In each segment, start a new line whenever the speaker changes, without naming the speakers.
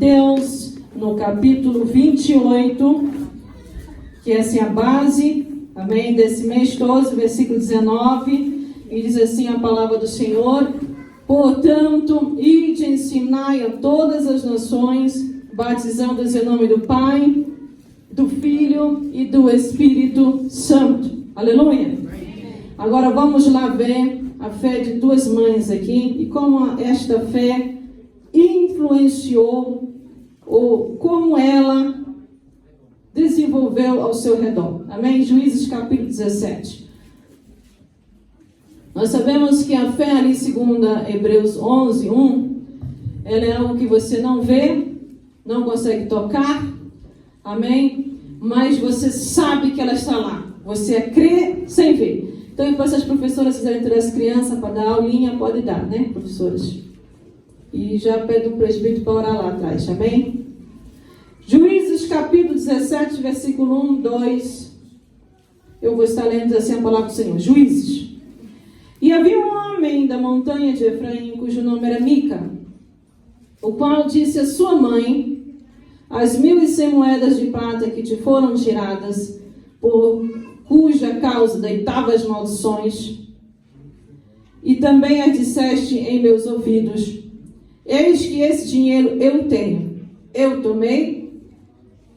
Mateus, no capítulo 28, que é assim a base, amém, desse mês todo, versículo 19, e diz assim a palavra do Senhor: portanto, ide e ensinai a todas as nações, batizando-os em nome do Pai, do Filho e do Espírito Santo. Aleluia! Agora vamos lá ver a fé de duas mães aqui e como esta fé influenciou ou como ela desenvolveu ao seu redor. Amém? Juízes capítulo 17. Nós sabemos que a fé ali, segundo Hebreus 11, 1, ela é algo que você não vê, não consegue tocar, amém? Mas você sabe que ela está lá. Você crê sem ver. Então, depois, se as professoras quiserem ter as crianças para dar aulinha, pode dar, né, professoras? E já pede o presbítero para orar lá atrás, amém? Juízes capítulo 17, versículo 1, 2. Eu vou estar lendo assim a palavra do Senhor. Juízes. E havia um homem da montanha de Efraim, cujo nome era Mica, o qual disse à sua mãe: as 1.100 moedas de prata que te foram tiradas, por cuja causa deitava as maldições, e também as disseste em meus ouvidos: eis que esse dinheiro eu tenho, eu tomei.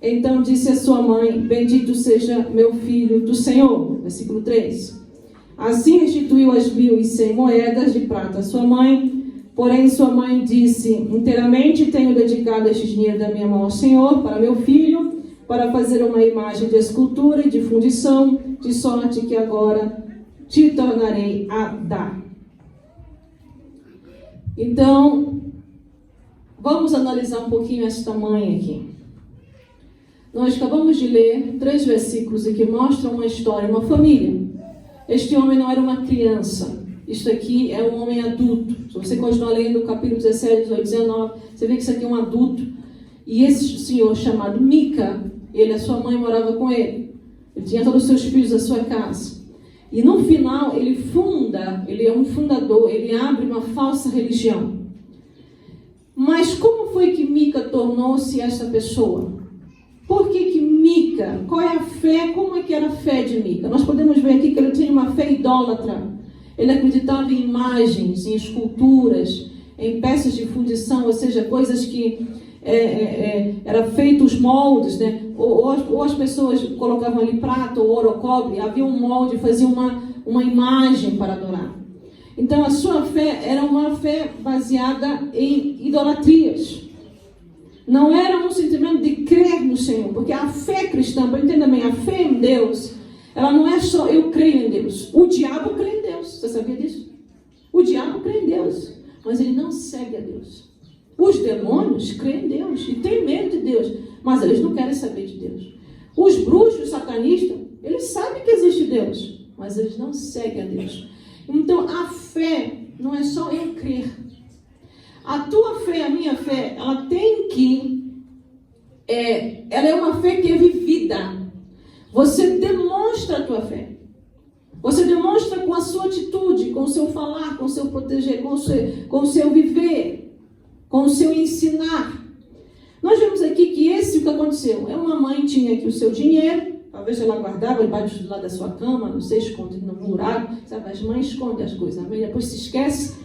Então disse a sua mãe: bendito seja meu filho do Senhor. Versículo 3. Assim restituiu as 1.100 moedas de prata à sua mãe. Porém sua mãe disse: inteiramente tenho dedicado este dinheiro da minha mão ao Senhor, para meu filho, para fazer uma imagem de escultura e de fundição, de sorte que agora te tornarei a dar. Então, vamos analisar um pouquinho esta mãe aqui. Nós acabamos de ler 3 versículos que mostram uma história, uma família. Este homem não era uma criança. Isto aqui é um homem adulto. Se você continuar lendo o capítulo 17, 18, 19, você vê que isso aqui é um adulto. E esse senhor chamado Mica, a sua mãe morava com ele. Ele tinha todos os seus filhos à sua casa. E no final, ele é um fundador, ele abre uma falsa religião. Mas como foi que Mica tornou-se essa pessoa? Por que Mica? Qual é a fé? Como é que era a fé de Mica? Nós podemos ver aqui que ele tinha uma fé idólatra. Ele acreditava em imagens, em esculturas, em peças de fundição, ou seja, coisas que eram feitos moldes, né? Ou as pessoas colocavam ali prata, ou ouro, ou cobre, havia um molde, faziam uma imagem para adorar. Então a sua fé era uma fé baseada em idolatrias. Não era um sentimento de crer no Senhor, porque a fé cristã, para entender bem, a fé em Deus, ela não é só eu creio em Deus. O diabo crê em Deus, você sabia disso? O diabo crê em Deus, mas ele não segue a Deus. Os demônios creem em Deus e têm medo de Deus, mas eles não querem saber de Deus. Os bruxos, os satanistas, eles sabem que existe Deus, mas eles não seguem a Deus. Então a fé não é só eu crer. A tua fé, a minha fé, ela tem que... ela é uma fé que é vivida. Você demonstra a tua fé. Você demonstra com a sua atitude, com o seu falar, com o seu proteger, com o seu viver, com o seu ensinar. Nós vemos aqui que o que aconteceu. Uma mãe tinha aqui o seu dinheiro, talvez ela guardava debaixo do lado da sua cama, não sei, esconde no buraco. Sabe, as mães escondem as coisas, depois se esquece.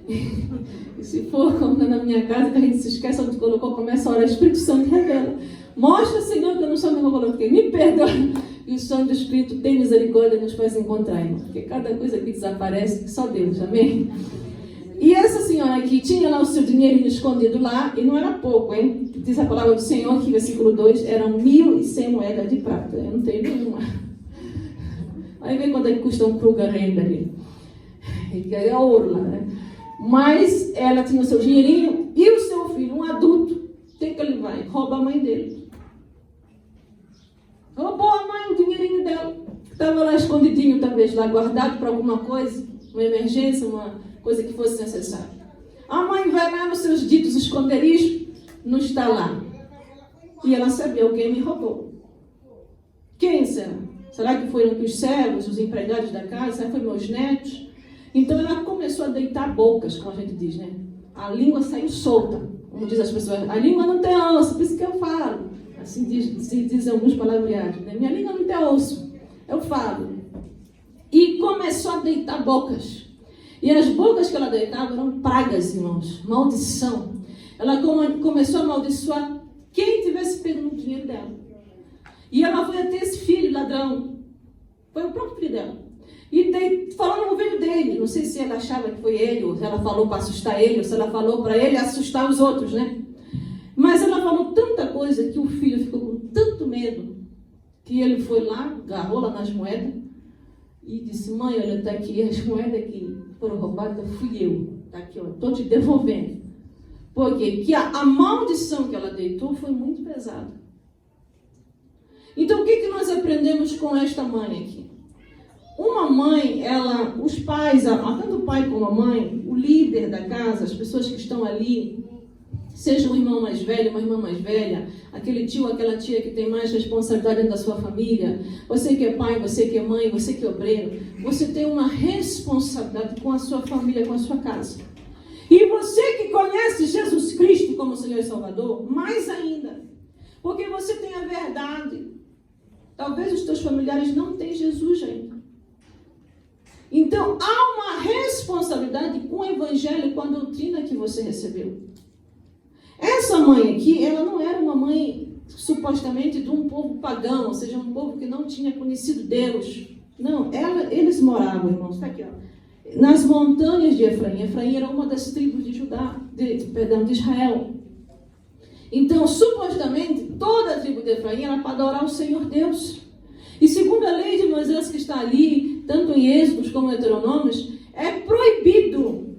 E se for como na minha casa, que a gente se esquece onde colocou, começa a orar, Espírito Santo revela. Mostra, Senhor, que eu não sou onde eu coloquei. Me perdoa. E o Santo Espírito tem misericórdia e nos faz encontrar, irmão. Porque cada coisa que desaparece, só Deus, amém? E essa senhora aqui tinha lá o seu dinheirinho escondido lá, e não era pouco, hein? Diz a palavra do Senhor, que versículo 2, eram 1.100 moedas de prata. Eu não tenho nenhuma. Aí vê quanto é que custa um Kruger Renda ali. É ouro lá, né? Mas ela tinha o seu dinheirinho e o seu filho, um adulto, o que ele vai? Rouba a mãe dele. Roubou a mãe, o dinheirinho dela. Estava lá escondidinho, talvez lá guardado para alguma coisa, uma emergência, uma coisa que fosse necessária. A mãe vai lá nos seus ditos esconderijos, não está lá. E ela sabia, alguém me roubou. Quem será? Será que foram os servos, os empregados da casa? Será que foram meus netos? Então ela começou a deitar bocas, como a gente diz, né? A língua saiu solta. Como diz as pessoas, a língua não tem osso, por isso que eu falo. Assim dizem alguns palavreados, né? Minha língua não tem osso, eu falo. E começou a deitar bocas. E as bocas que ela deitava eram pragas, irmãos, maldição. Ela começou a amaldiçoar quem tivesse pego no dinheiro dela. E ela foi até esse filho ladrão. Foi o próprio filho dela. E falou no ouvido dele. Não sei se ela achava que foi ele, ou se ela falou para assustar ele, ou se ela falou para ele assustar os outros, né? Mas ela falou tanta coisa que o filho ficou com tanto medo que ele foi lá, agarrou lá nas moedas e disse: mãe, olha, está aqui as moedas que foram roubadas, fui eu. Está aqui, ó, estou te devolvendo. Por quê? Porque a maldição que ela deitou foi muito pesada. Então, o que nós aprendemos com esta mãe aqui? Uma mãe, os pais, tanto o pai como a mãe, o líder da casa, as pessoas que estão ali, seja um irmão mais velho, uma irmã mais velha, aquele tio, aquela tia que tem mais responsabilidade dentro da sua família, você que é pai, você que é mãe, você que é obreiro, você tem uma responsabilidade com a sua família, com a sua casa. E você que conhece Jesus Cristo como Senhor e Salvador, mais ainda, porque você tem a verdade. Talvez os teus familiares não tenham Jesus ainda. Então, há uma responsabilidade com o Evangelho, com a doutrina que você recebeu. Essa mãe aqui, ela não era uma mãe, supostamente, de um povo pagão, ou seja, um povo que não tinha conhecido Deus. Não, eles moravam, irmãos, está aqui, ó, nas montanhas de Efraim. Efraim era uma das tribos de de Israel. Então, supostamente, toda a tribo de Efraim era para adorar o Senhor Deus. E segundo a lei de Moisés que está ali, tanto em Êxodos como em Deuteronômios, é proibido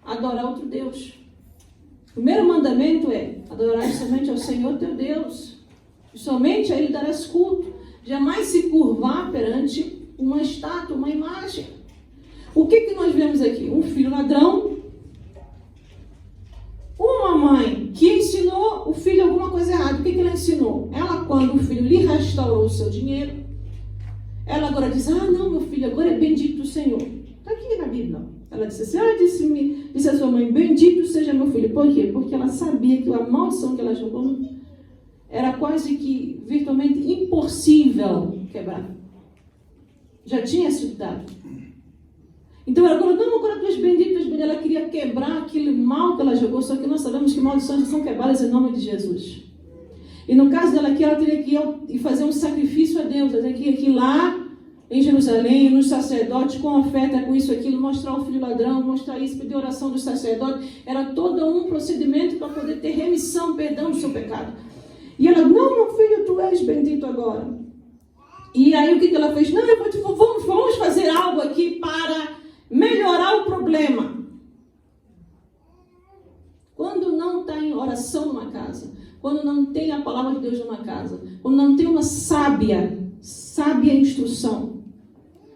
adorar outro Deus. O primeiro mandamento é adorar somente ao Senhor teu Deus. E somente a Ele darás culto. Jamais se curvar perante uma estátua, uma imagem. O que nós vemos aqui? Um filho ladrão. Uma mãe que ensinou o filho alguma coisa errada. O que ela ensinou? Ela, quando o filho lhe restaurou o seu dinheiro, ela agora diz: não, meu filho, agora é bendito o Senhor. Está aqui na Bíblia. Ela disse assim: disse a sua mãe, bendito seja meu filho. Por quê? Porque ela sabia que a maldição que ela jogou era quase que virtualmente impossível quebrar. Já tinha sido dado. Então ela falou: não, agora tu és bendito, tu és bendito. Ela queria quebrar aquele mal que ela jogou, só que nós sabemos que maldições são quebradas em nome de Jesus. E no caso dela aqui, ela teria que ir fazer um sacrifício a Deus. Ela teria que ir lá em Jerusalém, nos sacerdotes, com oferta, com isso, aquilo, mostrar o filho ladrão, mostrar isso, pedir oração dos sacerdotes. Era todo um procedimento para poder ter remissão, perdão do seu pecado. E ela: não, meu filho, tu és bendito agora. E aí o que ela fez? Não, vamos fazer algo aqui para melhorar o problema. Quando não está em oração numa casa, quando não tem a palavra de Deus numa casa, quando não tem uma sábia instrução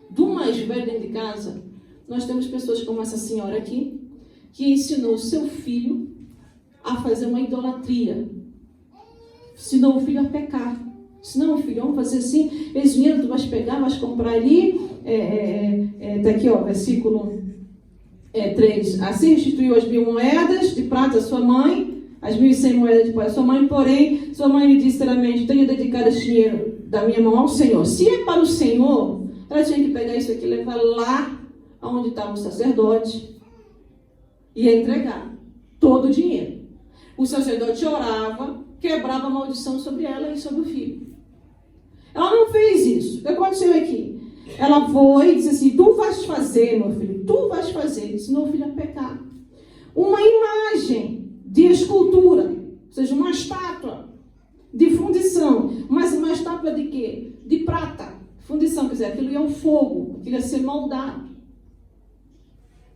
do mais velho dentro de casa, nós temos pessoas como essa senhora aqui, que ensinou o seu filho a fazer uma idolatria, ensinou o filho a pecar. Senão, filho, vamos fazer assim, esse dinheiro tu vais pegar, vais comprar ali, tá aqui, ó, versículo 3. Assim restituiu as 1.000 moedas de prata à sua mãe, as 1.100 moedas de prata à sua mãe, porém, sua mãe lhe disse seriamente: tenho dedicado esse dinheiro da minha mão ao Senhor. Se é para o Senhor, ela tinha que pegar isso aqui e levar lá onde estava o sacerdote e entregar todo o dinheiro. O sacerdote orava, quebrava a maldição sobre ela e sobre o filho. Ela não fez isso. O que aconteceu aqui? Ela foi e disse assim: tu vais fazer, meu filho, tu vais fazer, senão o filho a pecar. Uma imagem de escultura, ou seja, uma estátua de fundição. Mas uma estátua de quê? De prata. Fundição, quer dizer, aquilo ia ao fogo, aquilo ia ser moldado.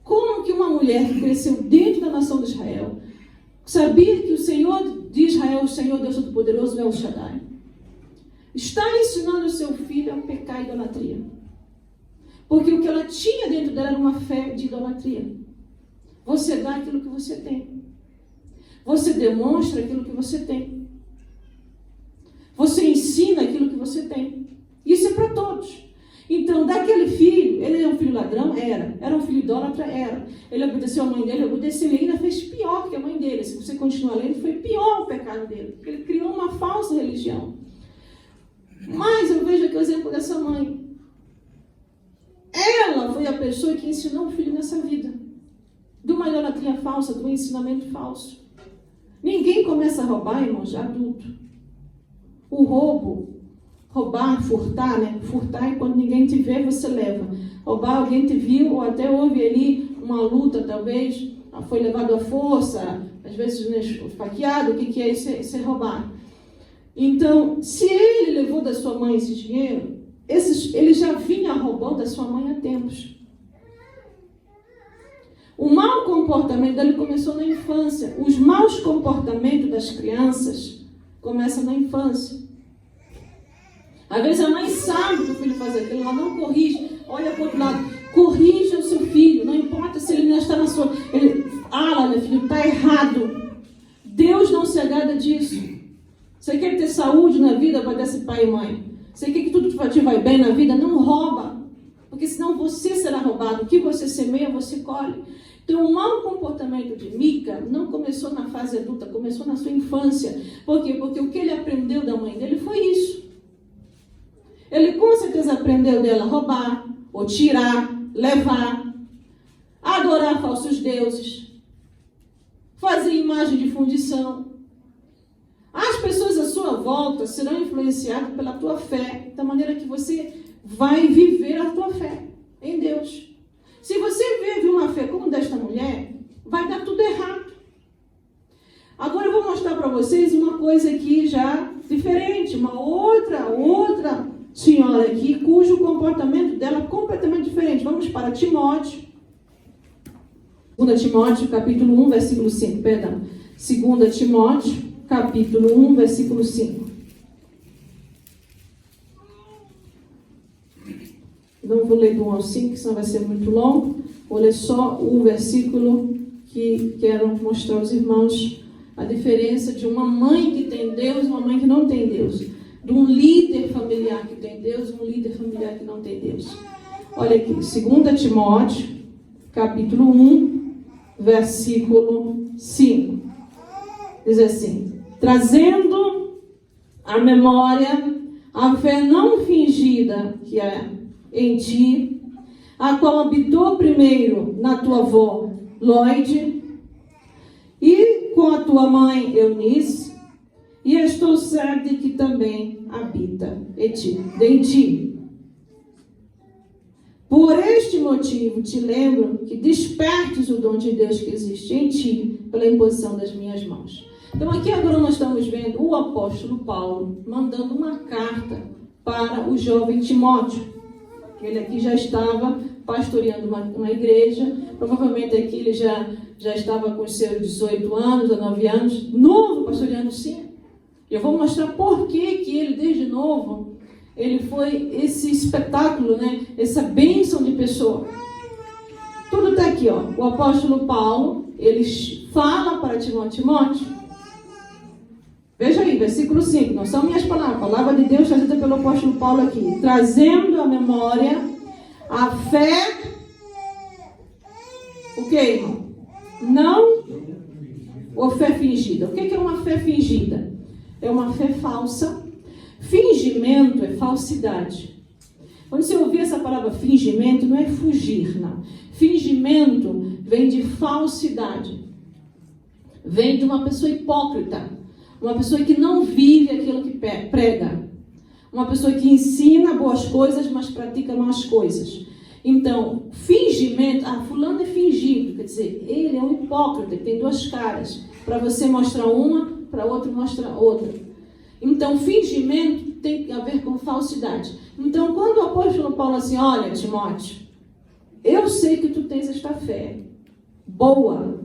Como que uma mulher que cresceu dentro da nação de Israel, sabia que o Senhor de Israel, o Senhor Deus Todo-Poderoso, é o Shaddai, está ensinando o seu filho a pecar a idolatria? Porque o que ela tinha dentro dela era uma fé de idolatria. Você dá aquilo que você tem. Você demonstra aquilo que você tem. Você ensina aquilo que você tem. Isso é para todos. Então, daquele filho, ele era um filho ladrão? Era um filho idólatra? Era. Ele obedeceu a mãe dele? Obedeceu. E ainda fez pior que a mãe dele. Se você continuar lendo, foi pior o pecado dele. Porque ele criou uma falsa religião. Mas eu vejo aqui o exemplo dessa mãe. Ela foi a pessoa que ensinou o filho nessa vida. De uma idolatria falsa, de um ensinamento falso. Ninguém começa a roubar, irmãos, adulto. O roubar, furtar, né? Furtar é quando ninguém te vê, você leva. Roubar, alguém te viu, ou até houve ali uma luta, talvez, foi levado à força, às vezes né, esfaqueado, o que é isso? É roubar. Então, se ele levou da sua mãe esse dinheiro, ele já vinha roubando da sua mãe há tempos. O mau comportamento dele começou na infância. Os maus comportamentos das crianças começam na infância. Às vezes a mãe sabe que o filho faz aquilo, ela não corrige. Olha para o outro lado, corrija o seu filho, não importa se ele não está na sua... meu filho, está errado. Deus não se agrada disso. Você quer ter saúde na vida, vai desse pai e mãe. Você quer que tudo te vai bem na vida, não rouba. Porque senão você será roubado. O que você semeia, você colhe. Então, o mau comportamento de Mica não começou na fase adulta, começou na sua infância. Por quê? Porque o que ele aprendeu da mãe dele foi isso. Ele com certeza aprendeu dela roubar, ou tirar, levar, adorar falsos deuses, fazer imagem de fundição. As pessoas à sua volta serão influenciadas pela tua fé, da maneira que você vai viver a tua fé em Deus. Se você vive uma fé como desta mulher, vai dar tudo errado. Agora eu vou mostrar para vocês uma coisa aqui já diferente, uma outra senhora aqui, cujo comportamento dela é completamente diferente. Vamos para Timóteo. 2 Timóteo, capítulo 1, versículo 5, perdão. 2 Timóteo, capítulo 1, versículo 5. Não vou ler do 1 ao 5, senão vai ser muito longo. Vou ler só o versículo que quero mostrar aos irmãos a diferença de uma mãe que tem Deus e uma mãe que não tem Deus. De um líder familiar que tem Deus e um líder familiar que não tem Deus. Olha aqui, 2 Timóteo, capítulo 1, versículo 5. Diz assim: trazendo à memória a fé não fingida que é em ti, a qual habitou primeiro na tua avó Loide e com a tua mãe Eunice, e estou certa de que também habita em ti. Por este motivo te lembro que despertes o dom de Deus que existe em ti pela imposição das minhas mãos. Então aqui agora nós estamos vendo o apóstolo Paulo mandando uma carta para o jovem Timóteo. Ele aqui já estava pastoreando uma igreja, provavelmente aqui ele já estava com os seus 18 anos, 19 anos, novo pastoreando sim. Eu vou mostrar por que ele, desde novo, ele foi esse espetáculo, né? Essa bênção de pessoa. Tudo está aqui, ó. O apóstolo Paulo, ele fala para Timóteo. Veja aí, versículo 5, não são minhas palavras, a palavra de Deus trazida pelo apóstolo Paulo aqui. Trazendo à memória a fé, o que, irmão? Não, ou fé fingida. O que é uma fé fingida? É uma fé falsa. Fingimento é falsidade. Quando você ouvir essa palavra fingimento, não é fugir, não. Fingimento vem de falsidade. Vem de uma pessoa hipócrita. Uma pessoa que não vive aquilo que prega. Uma pessoa que ensina boas coisas, mas pratica más coisas. Então, fingimento, fulano é fingido, quer dizer, ele é um hipócrita, tem duas caras. Para você mostrar uma, para outro mostrar outra. Então, fingimento tem a ver com falsidade. Então, quando o apóstolo Paulo assim, olha, Timóteo, eu sei que tu tens esta fé boa,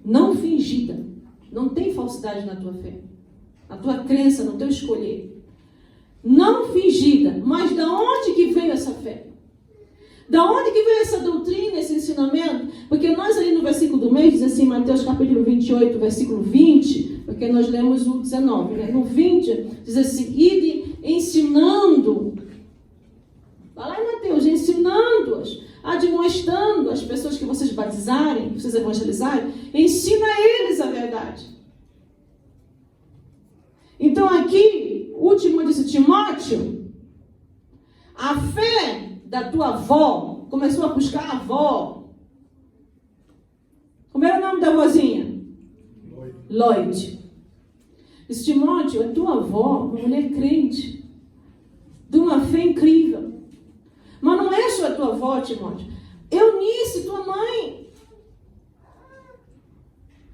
não fingida. Não tem falsidade na tua fé, na tua crença, no teu escolher. Não fingida, mas da onde que veio essa fé? Da onde que veio essa doutrina, esse ensinamento? Porque nós ali no versículo do mês, diz assim, Mateus capítulo 28, versículo 20, porque nós lemos o 19, né? No 20, diz assim, ide ensinando. Vai lá em admoestando as pessoas que vocês batizarem, que vocês evangelizarem, ensina eles a verdade. Então aqui, o último disse, Timóteo, a fé da tua avó, começou a buscar a avó. Como era o nome da avózinha? Lloyd. Disse, Timóteo, a tua avó, uma mulher crente, de uma fé incrível. Mas não é só a tua avó, Timóteo. Eunice, tua mãe.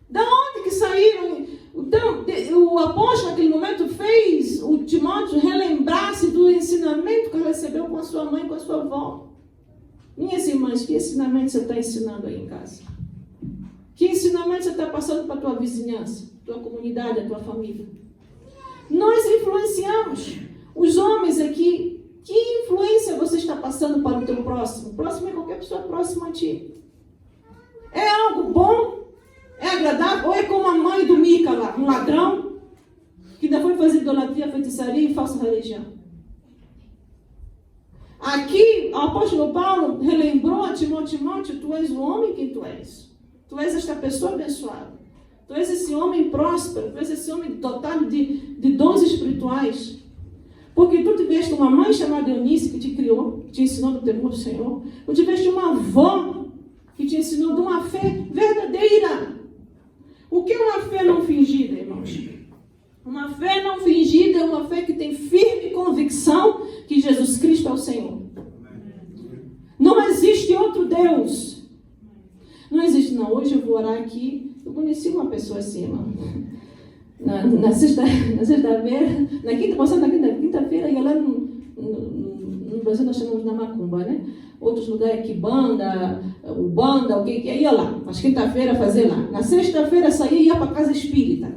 Da onde que saíram? Então, o apóstolo naquele momento fez o Timóteo relembrar-se do ensinamento que ele recebeu com a sua mãe, com a sua avó. Minhas irmãs, que ensinamento você está ensinando aí em casa? Que ensinamento você está passando para a tua vizinhança, tua comunidade, a tua família? Nós influenciamos os homens aqui. Que influência você está passando para o teu próximo? O próximo é qualquer pessoa próxima a ti. É algo bom? É agradável? Ou é como a mãe do Mica lá, um ladrão, que ainda foi fazer idolatria, feitiçaria e falsa religião? Aqui, o apóstolo Paulo relembrou a Timóteo, tu és o homem que tu és. Tu és esta pessoa abençoada. Tu és esse homem próspero. Tu és esse homem dotado de dons espirituais. Porque tu tiveste uma mãe chamada Eunice que te criou, que te ensinou no temor do Senhor. Tu tiveste uma avó que te ensinou de uma fé verdadeira. O que é uma fé não fingida, irmãos? Uma fé não fingida é uma fé que tem firme convicção que Jesus Cristo é o Senhor. Não existe outro Deus. Não existe, não. Hoje eu vou orar aqui. Eu conheci uma pessoa assim, irmão. Na sexta-feira, na quinta-feira, ia lá no Brasil nós chamamos na Macumba, né? Outros lugares aqui, banda, o que é, ia lá. Mas quinta-feira fazer lá. Na sexta-feira saía e ia para a casa espírita.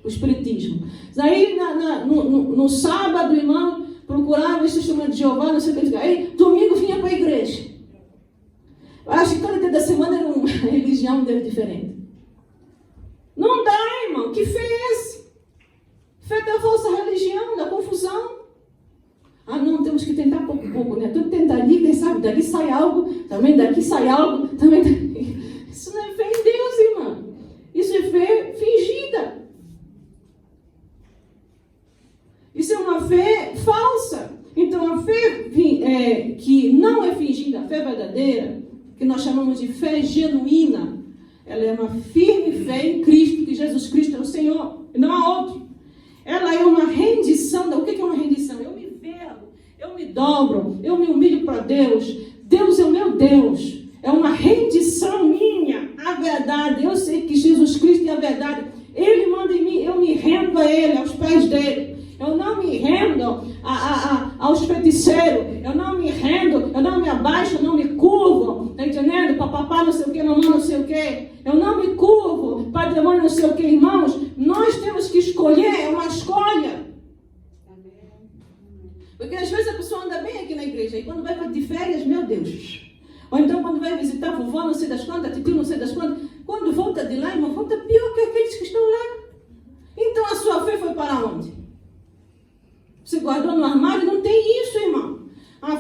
O espiritismo. Aí no sábado, irmão, procurava esse testemunho de Jeová, não sei o que. Aí domingo vinha para a igreja. Eu acho que cada dia da semana era uma religião dele diferente. Não dá, irmão. Que fé é esse? Fé da falsa religião, da confusão. Ah, não, temos que tentar pouco a pouco, né? Tudo tenta ali, quem sabe, daqui sai algo, também daqui sai algo, também daqui. Isso não é fé em Deus, irmão. Isso é fé fingida. Isso é uma fé falsa. Então, a fé que não é fingida, a fé verdadeira, que nós chamamos de fé genuína, ela é uma firme fé em Cristo, que Jesus Cristo é o Senhor, e não há outro. Ela é uma rendição. O que é uma rendição? Eu me vergo, eu me dobro, eu me humilho para Deus. Deus é o meu Deus. É uma rendição minha à verdade. Eu sei que Jesus Cristo é a verdade. Ele manda em mim, eu me rendo a Ele, aos pés dele. Eu não me rendo aos feiticeiros. Eu não me rendo, eu não me abaixo, eu não me curvo. Está entendendo? Para papá não sei o que, mamãe não sei o que. Eu não me curvo para demônio não sei o que, irmãos. Nós temos que escolher, é uma escolha. Porque às vezes a pessoa anda bem aqui na igreja e quando vai de férias, meu Deus. Ou então quando vai visitar a vovó não sei das quantas, tio não sei das quantas. Quando volta de lá, irmão, volta pior que aqueles que estão lá. Então a sua fé foi para onde? Você guardou no armário? Não tem isso, irmão. A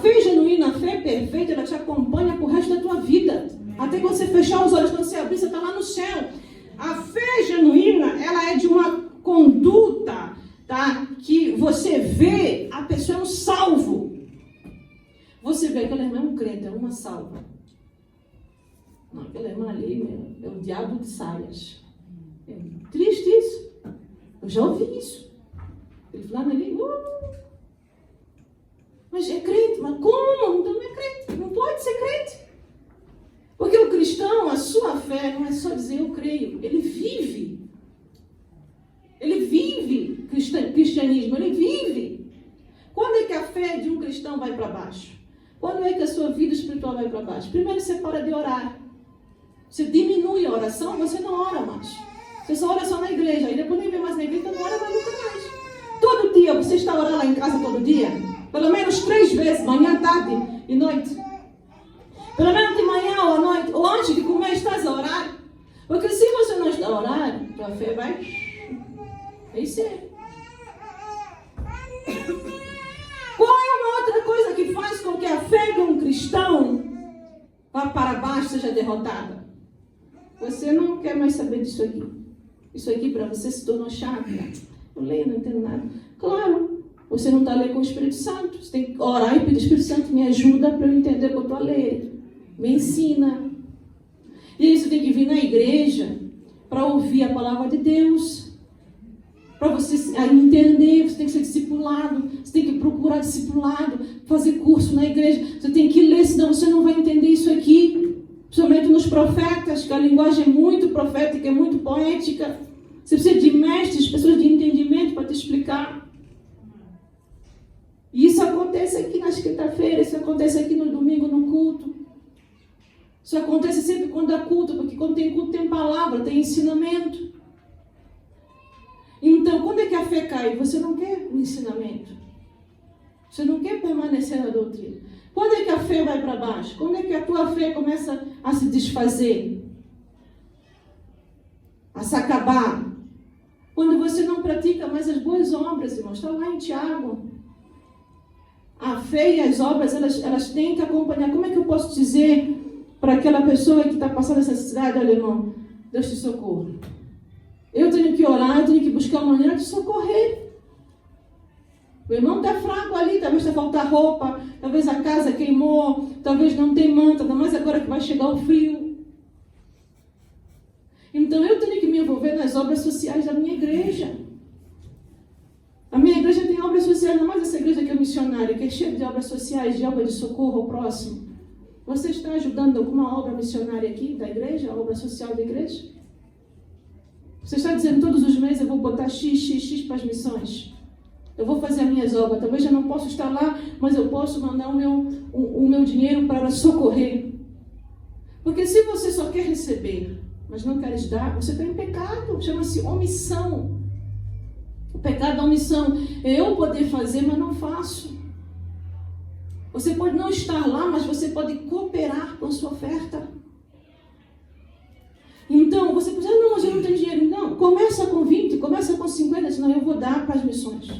fé genuína, a fé perfeita, ela te acompanha pro resto da tua vida. Até quando você fechar os olhos, quando você abrir, você está lá no céu. A fé genuína, ela é de uma conduta, tá? Que você vê, a pessoa é um salvo. Você vê, aquela irmã é um crente, é uma salva. Não, aquela irmã ali é o diabo de saias. É triste isso. Eu já ouvi isso. Ele falando ali, mas é crente, mas como? Então não é crente, não pode ser crente. Porque o cristão, a sua fé, não é só dizer eu creio, ele vive. Ele vive cristianismo, ele vive. Quando é que a fé de um cristão vai para baixo? Quando é que a sua vida espiritual vai para baixo? Primeiro você para de orar. Você diminui a oração, você não ora mais. Você só ora só na igreja, e depois nem vê mais na igreja, não ora mais nunca mais. Todo dia, você está orando lá em casa todo dia? Pelo menos 3 vezes, manhã, tarde e noite. Pelo menos de manhã ou à noite, ou antes de comer, estás a orar. Porque se você não está a orar, tua fé vai... É isso aí. Qual é uma outra coisa que faz com que a fé de um cristão vá para baixo, seja derrotada? Você não quer mais saber disso aqui. Isso aqui para você se tornou chato. Eu leio, não entendo nada. Claro, você não está lendo com o Espírito Santo. Você tem que orar e pedir, Espírito Santo, me ajuda para eu entender o que eu estou a ler. Me ensina. E aí você tem que vir na igreja para ouvir a palavra de Deus. Para você entender, você tem que ser discipulado. Você tem que procurar discipulado, fazer curso na igreja. Você tem que ler, senão você não vai entender isso aqui. Principalmente nos profetas, que a linguagem é muito profética, é muito poética. Você precisa de mestres, pessoas de entendimento para te explicar. E isso acontece aqui nas quinta-feiras, isso acontece aqui no domingo, no culto. Isso acontece sempre quando há culto, porque quando tem culto tem palavra, tem ensinamento. Então, quando é que a fé cai? Você não quer o ensinamento. Você não quer permanecer na doutrina. Quando é que a fé vai para baixo? Quando é que a tua fé começa a se desfazer? A se acabar? Quando você não pratica mais as boas obras, irmãos. Está lá em Tiago. A fé e as obras, elas têm que acompanhar. Como é que eu posso dizer para aquela pessoa que está passando essa necessidade? Olha, irmão, Deus te socorra. Eu tenho que orar, eu tenho que buscar uma maneira de socorrer. O irmão está fraco ali, talvez está faltando roupa, talvez a casa queimou, talvez não tem manta, ainda mais agora que vai chegar o frio. Então eu tenho que me envolver nas obras sociais da minha igreja. A minha igreja tem obras sociais, não mais essa igreja que é missionária, que é cheia de obras sociais, de obra de socorro ao próximo. Você está ajudando alguma obra missionária aqui da igreja, a obra social da igreja? Você está dizendo todos os meses eu vou botar X para as missões. Eu vou fazer as minhas obras. Talvez eu não possa estar lá, mas eu posso mandar o meu dinheiro para socorrer. Porque se você só quer receber, mas não queres dar, você está em pecado. Chama-se omissão. O pecado da omissão é eu poder fazer, mas não faço. Você pode não estar lá, mas você pode cooperar com a sua oferta. Então, você pode dizer, não, mas eu não tenho dinheiro. Não, começa com 20, começa com 50, senão eu vou dar para as missões.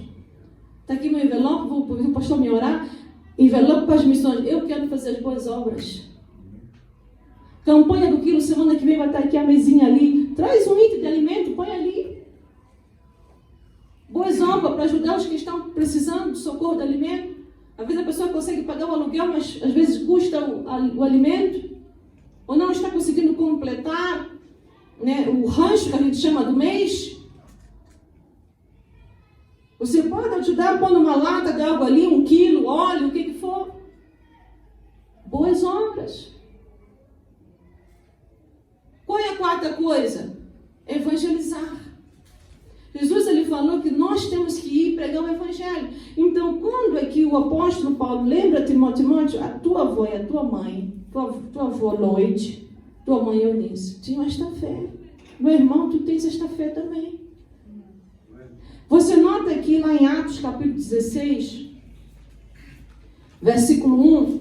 Está aqui meu envelope, vou o pastor me orar. Envelope para as missões. Eu quero fazer as boas obras. Campanha do quilo, semana que vem vai estar aqui a mesinha ali. Traz um item de alimento, põe ali. Boas obras para ajudar os que estão precisando de socorro de alimento. Às vezes a pessoa consegue pagar o aluguel, mas às vezes custa o alimento. Ou não está conseguindo completar, né, o rancho que a gente chama do mês. Você pode ajudar pondo uma lata de água ali, 1 quilo, óleo, o que for. Boas obras. Qual é a quarta coisa? Evangelizar. Jesus ele falou que nós temos que ir pregar o evangelho. Então, quando é que o apóstolo Paulo lembra Timóteo, a tua avó e a tua mãe, tua avó Loide, tua mãe Eunice, tinham esta fé. Meu irmão, tu tens esta fé também. Você nota aqui lá em Atos capítulo 16, versículo 1,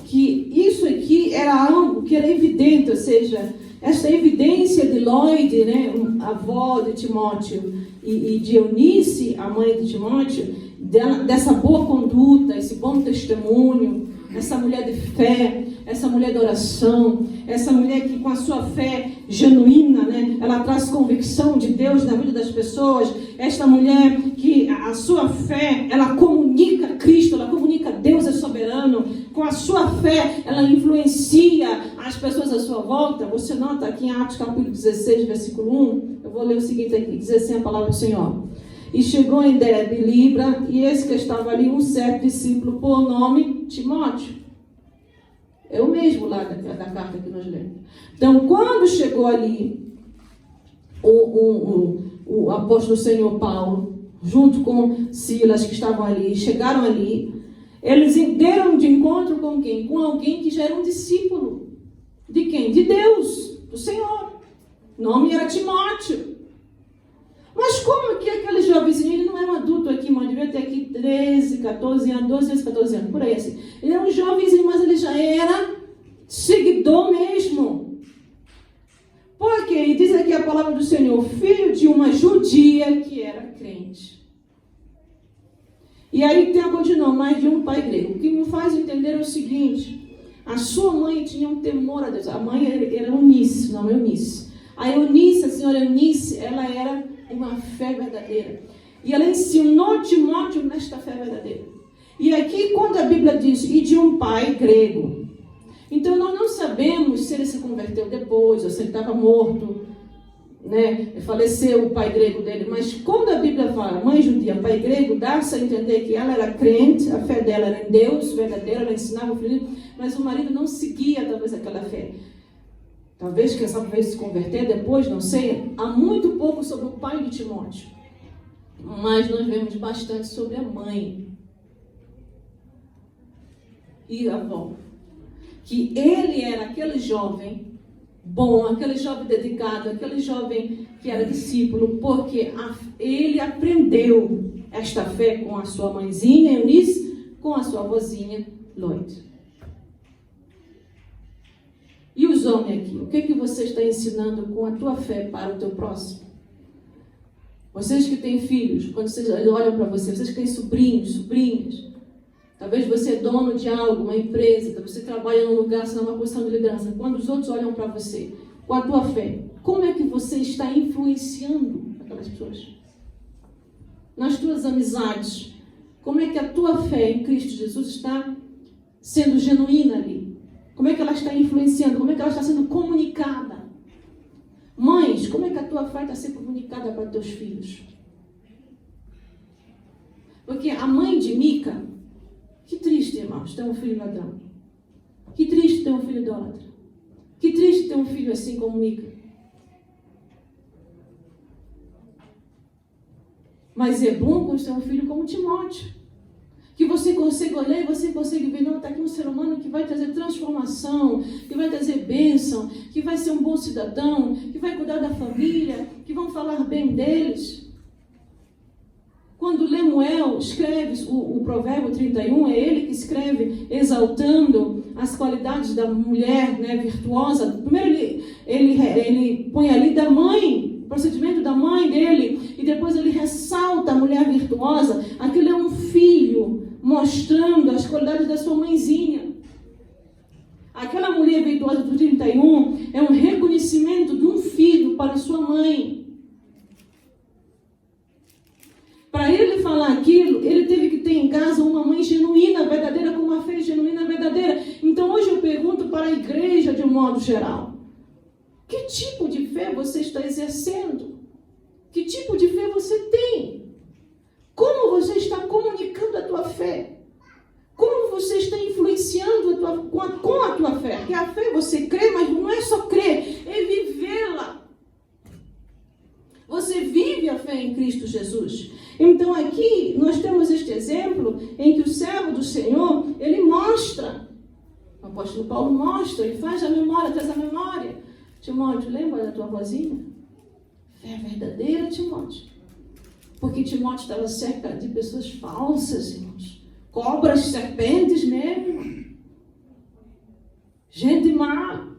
que isso aqui era algo que era evidente, ou seja, esta evidência de Loide, né, a avó de Timóteo, e de Eunice, a mãe de Timóteo, dessa boa conduta, esse bom testemunho, essa mulher de fé, essa mulher de oração, essa mulher que com a sua fé genuína, né, ela traz convicção de Deus na vida das pessoas, esta mulher que a sua fé, ela comunica Cristo, ela comunica Deus é soberano, com a sua fé, ela influencia as pessoas à sua volta. Você nota aqui em Atos capítulo 16, versículo 1, eu vou ler o seguinte aqui, diz assim a palavra do Senhor. E chegou em Derbe, Libra, e eis que estava ali um certo discípulo por nome Timóteo. É o mesmo lá da carta que nós lemos. Então, quando chegou ali o apóstolo Senhor Paulo, junto com Silas que estavam ali, chegaram ali, eles deram de encontro com quem? Com alguém que já era um discípulo. De quem? De Deus, do Senhor. O nome era Timóteo. Mas como que aquele jovenzinho, ele não era um adulto aqui, mas devia ter aqui 13, 14 anos, 12, 14 anos, por aí assim. Ele era um jovenzinho, mas ele já era seguidor mesmo. Porque ele diz aqui a palavra do Senhor, filho de uma judia que era crente. E aí continua, mais de um pai grego. O que me faz entender é o seguinte: a sua mãe tinha um temor a Deus. A mãe era Eunice, não Eunice. A Eunice, a senhora Eunice, ela era uma fé verdadeira. E ela ensinou Timóteo nesta fé verdadeira. E aqui, quando a Bíblia diz, e de um pai grego. Então, nós não sabemos se ele se converteu depois, ou se ele estava morto, né? Faleceu o pai grego dele. Mas quando a Bíblia fala, mãe judia, pai grego, dá-se a entender que ela era crente, a fé dela era em Deus, verdadeira, ela ensinava o filho, mas o marido não seguia, talvez, aquela fé. Talvez, quem sabe, veio se converter depois, não sei. Há muito pouco sobre o pai de Timóteo. Mas nós vemos bastante sobre a mãe e a avó. Que ele era aquele jovem bom, aquele jovem dedicado, aquele jovem que era discípulo, porque ele aprendeu esta fé com a sua mãezinha, Eunice, com a sua avózinha, Lloyd. E os homens aqui, o que você está ensinando com a tua fé para o teu próximo? Vocês que têm filhos, quando vocês olham para vocês que têm sobrinhos, sobrinhas, talvez você é dono de algo, uma empresa, talvez você trabalha num lugar, você está numa posição de liderança. Quando os outros olham para você, com a tua fé, como é que você está influenciando aquelas pessoas? Nas tuas amizades, como é que a tua fé em Cristo Jesus está sendo genuína ali? Como é que ela está influenciando? Como é que ela está sendo comunicada? Mães, como é que a tua fé está sendo comunicada para teus filhos? Porque a mãe de Mica, que triste, irmãos, ter um filho ladrão. Que triste ter um filho idólatra. Que triste ter um filho assim como Mica. Mas é bom ter um filho como Timóteo. Que você consegue olhar e você consegue ver, não, está aqui um ser humano que vai trazer transformação, que vai trazer bênção, que vai ser um bom cidadão, que vai cuidar da família, que vão falar bem deles. Quando Lemuel escreve o Provérbio 31, é ele que escreve exaltando as qualidades da mulher, né, virtuosa. Primeiro ele põe ali da mãe, procedimento da mãe dele, e depois ele ressalta a mulher virtuosa. Aquilo é um filho mostrando as qualidades da sua mãezinha. Aquela mulher virtuosa do 31 é um reconhecimento de um filho para sua mãe. Para ele falar aquilo, ele teve que ter em casa uma mãe genuína, verdadeira, com uma fé genuína, verdadeira. Então hoje eu pergunto para a igreja de um modo geral: que tipo de fé você está exercendo? Que tipo de fé você tem? Como você está comunicando a tua fé? Como você está influenciando com a tua fé? Porque a fé você crê, mas não é só crer, é vivê-la. Você vive a fé em Cristo Jesus. Então aqui nós temos este exemplo em que o servo do Senhor, ele mostra, o apóstolo Paulo mostra, ele faz a memória, traz a memória. Timóteo, lembra da tua vozinha? Fé verdadeira, Timóteo. Porque Timóteo estava cerca de pessoas falsas, irmãos. Cobras, serpentes mesmo. Gente má.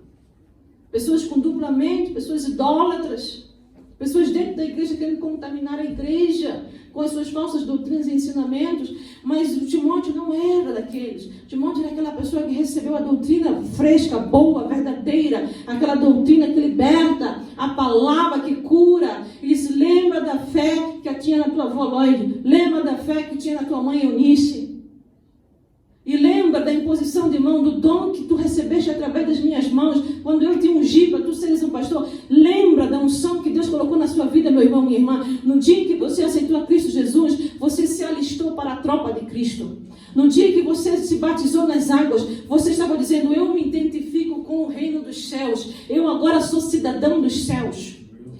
Pessoas com dupla mente, pessoas idólatras. Pessoas dentro da igreja querendo contaminar a igreja com as suas falsas doutrinas e ensinamentos. Mas o Timóteo não era daqueles. Timóteo era aquela pessoa que recebeu a doutrina fresca, boa, verdadeira. Aquela doutrina que liberta, a palavra que cura. Ele se lembra da fé que tinha na tua avó Lloyd. Lembra da fé que tinha na tua mãe Eunice. E lembra da imposição de mão, do dom que tu recebeste através das minhas mãos, quando eu te ungi para tu seres um pastor. Lembra da unção que Deus colocou na sua vida, meu irmão, minha irmã. No dia em que você aceitou a Cristo Jesus, você se alistou para a tropa de Cristo. No dia que você se batizou nas águas, você estava dizendo: eu me identifico com o reino dos céus. Eu agora sou cidadão dos céus.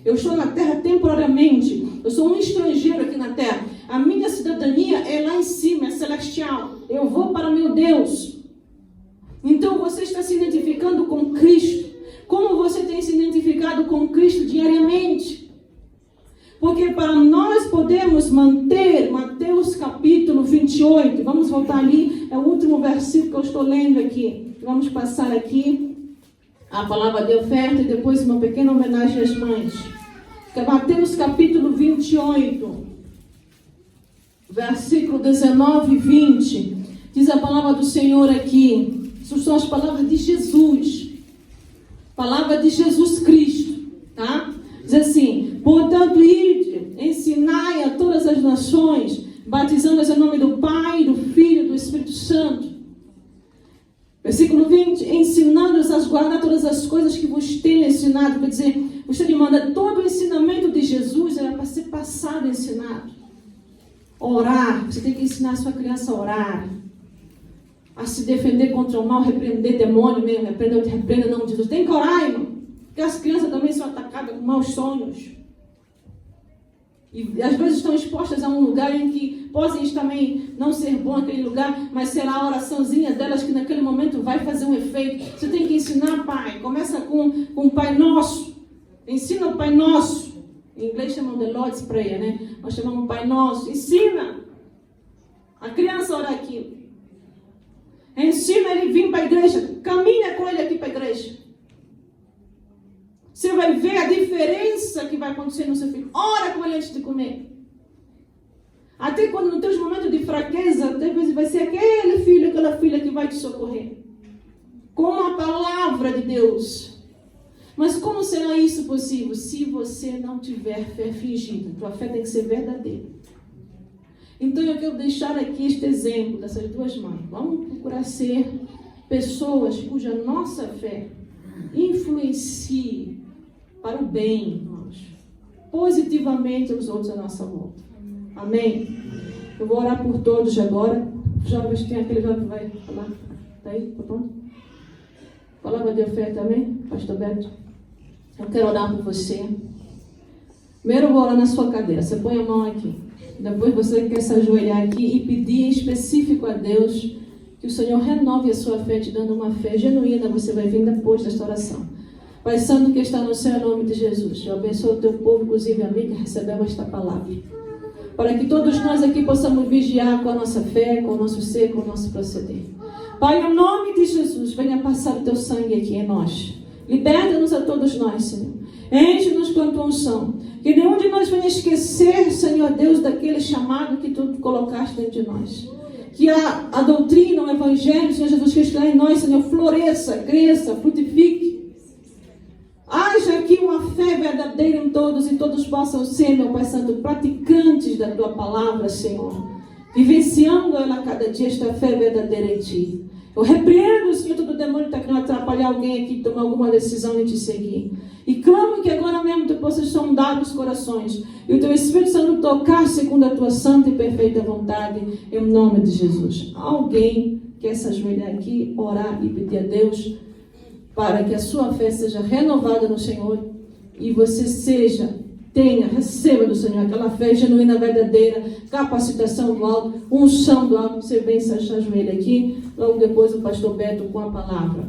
Eu estou na terra temporariamente. Eu sou um estrangeiro aqui na terra. A minha cidadania é lá em cima, é celestial. Eu vou para meu Deus. Então você está se identificando com Cristo. Como você tem se identificado com Cristo diariamente? Porque para nós podermos manter Mateus capítulo 28, vamos voltar ali, é o último versículo que eu estou lendo aqui. Vamos passar aqui a palavra de oferta e depois uma pequena homenagem às mães. Mateus capítulo 28. versículo 19 e 20, diz a palavra do Senhor aqui. Essas são as palavras de Jesus. Palavra de Jesus Cristo, tá? Diz assim: portanto, ide, ensinai a todas as nações, batizando-as em nome do Pai, do Filho e do Espírito Santo. Versículo 20, ensinando-os a guardar todas as coisas que vos tenho ensinado. Quer dizer, você me manda todo o ensinamento de Jesus, era para ser passado e ensinado. Orar, você tem que ensinar a sua criança a orar, a se defender contra o mal, repreender demônio mesmo, repreenda não, Jesus. Tem que orar, irmão, porque as crianças também são atacadas com maus sonhos. E às vezes estão expostas a um lugar em que podem também não ser bom aquele lugar, mas será a oraçãozinha delas que naquele momento vai fazer um efeito. Você tem que ensinar, pai. Começa com o Pai Nosso. Ensina o Pai Nosso. Em inglês chamam de Lord's Prayer, né? Nós chamamos Pai Nosso. Ensina a criança a orar aquilo. Ensina ele a vir para a igreja. Caminha com ele aqui para a igreja. Você vai ver a diferença que vai acontecer no seu filho. Ora com ele antes de comer. Até quando nos teus momentos de fraqueza, até vezes vai ser aquele filho, aquela filha que vai te socorrer. Com a palavra de Deus. Mas como será isso possível? Se você não tiver fé fingida. Tua fé tem que ser verdadeira. Então eu quero deixar aqui este exemplo dessas duas mães. Vamos procurar ser pessoas cuja nossa fé influencie para o bem, irmãos, positivamente os outros à nossa volta. Amém? Eu vou orar por todos agora. Jovens, tem aquele jovem que vai falar. Está aí? Tá pronto? Palavra de oferta também, pastor Beto. Eu quero orar por você. Primeiro eu vou orar na sua cadeira. Você põe a mão aqui. Depois você quer se ajoelhar aqui e pedir em específico a Deus que o Senhor renove a sua fé, te dando uma fé genuína. Você vai vir depois desta oração. Pai Santo que está no céu, em nome de Jesus, eu abençoo o teu povo, inclusive a mim que recebeu esta palavra. Para que todos nós aqui possamos vigiar com a nossa fé, com o nosso ser, com o nosso proceder. Pai, em nome de Jesus, venha passar o teu sangue aqui em nós. Liberta-nos a todos nós, Senhor. Enche-nos com a tua unção. Que nenhum de nós venha esquecer, Senhor Deus, daquele chamado que tu colocaste dentro de nós. Que a doutrina, o evangelho, Senhor Jesus Cristo, em nós, Senhor, floresça, cresça, frutifique. Haja aqui uma fé verdadeira em todos e todos possam ser, meu Pai Santo, praticantes da tua palavra, Senhor. Vivenciando ela cada dia, esta fé verdadeira em ti. Eu repreendo, Senhor, todo demônio que está querendo atrapalhar alguém aqui, tomar alguma decisão e te seguir. E clamo que agora mesmo tu possas sondar os corações e o teu Espírito Santo tocar segundo a tua santa e perfeita vontade, em nome de Jesus. Alguém quer se ajoelhar aqui, orar e pedir a Deus para que a sua fé seja renovada no Senhor e você receba do Senhor aquela fé genuína, verdadeira, capacitação do alto, unção do alto. Você vem se ajoelha aqui, logo depois o pastor Beto com a palavra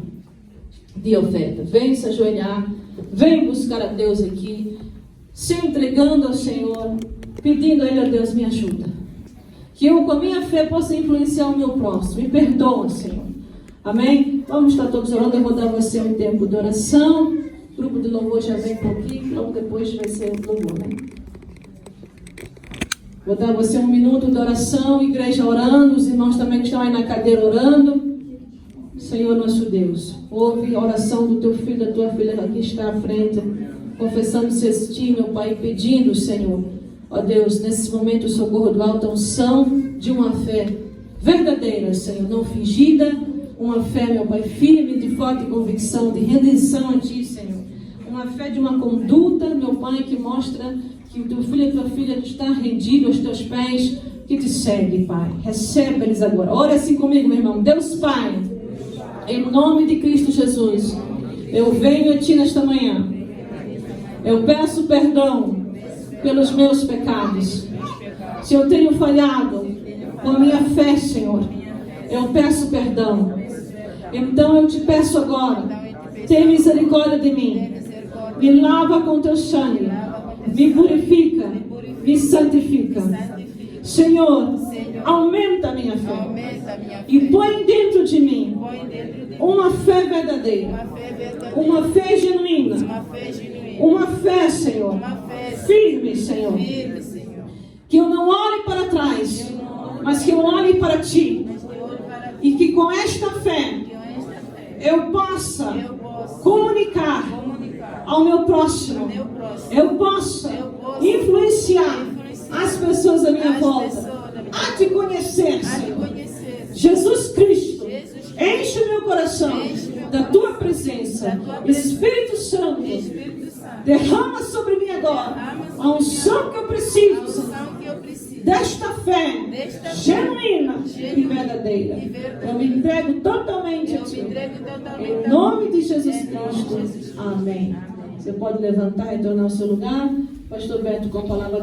de oferta. Vem se ajoelhar, vem buscar a Deus aqui, se entregando ao Senhor, pedindo a Ele: a Deus, me ajuda. Que eu com a minha fé possa influenciar o meu próximo. Me perdoa, Senhor. Amém? Vamos estar todos orando. Eu vou dar a você um tempo de oração. O grupo de louvor já vem por aqui. Logo depois vai ser o louvor, né? Vou dar a você um minuto de oração. Igreja orando. Os irmãos também que estão aí na cadeira orando. Senhor nosso Deus, ouve a oração do teu filho, da tua filha que aqui está à frente, confessando-se a ti, meu Pai, pedindo, Senhor, ó Deus, nesse momento o socorro do alto, a unção de uma fé verdadeira, Senhor, não fingida, uma fé, meu Pai, firme, de forte convicção, de redenção a ti, Senhor, uma fé de uma conduta, meu Pai, que mostra que o teu filho e a tua filha está rendido aos teus pés, que te segue, Pai. Recebe eles agora. Ora assim comigo, meu irmão. Deus Pai, em nome de Cristo Jesus, eu venho a Ti nesta manhã. Eu peço perdão pelos meus pecados. Se eu tenho falhado com a minha fé, Senhor, eu peço perdão. Então eu te peço agora, tenha misericórdia de mim. Me lava com Teu sangue. Me purifica. Me santifica. Senhor, aumenta a minha fé. E põe dentro de mim uma fé verdadeira. Uma fé genuína. Uma fé, Senhor, firme, Senhor. Que eu não olhe para trás, mais, mas que eu olhe para Ti. E que com esta fé eu possa comunicar ao meu próximo. Eu possa influenciar as pessoas à minha volta a Te conhecer, Senhor. Jesus Cristo, enche o meu coração da Tua presença. Espírito Santo, derrama sobre mim agora a unção que eu preciso, Senhor, desta fé genuína e verdadeira. Eu me entrego totalmente a Ti. Em nome de Jesus Cristo. Amém. Você pode levantar e tornar o seu lugar. Pastor Beto com a palavra de